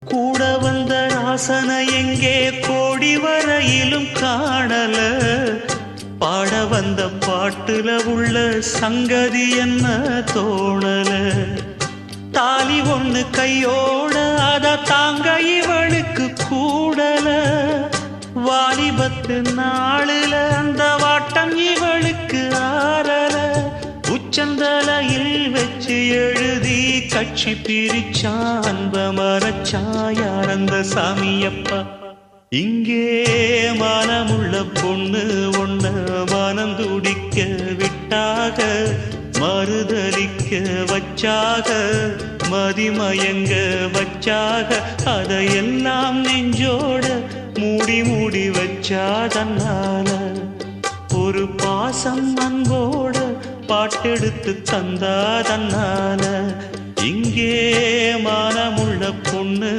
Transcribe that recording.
கூட வந்த ராசனை எங்கே கோடி வரையிலும் காணல. பாட வந்த பாட்டுல உள்ள சங்கதி என்ன தோணல. தாலி ஒண்ணு கையோட அத தாங்க இவளுக்கு கூடல. வாலிபத்து நாளுல அந்த வாட்டம் இவளுக்கு ஆறல. உச்சந்தலையில் வச்சு எழுதி கட்சி பிரிச்சான் அன்ப மரச்சான் யார் அந்த சாமியப்பா. இங்கே மானமுள்ள பொண்ணு ஒண்ண மனம் துடிக்க விட்டாக, மறுதலிக்க வச்சாக, மதிமயங்க வச்சாக. அதையெல்லாம் நெஞ்சோட மூடி மூடி வச்சா தன்னால. ஒரு பாசம் அன்போட பாட்டெடுத்து தந்தா தன்னால. இங்கே மானமுள்ள பொண்ணு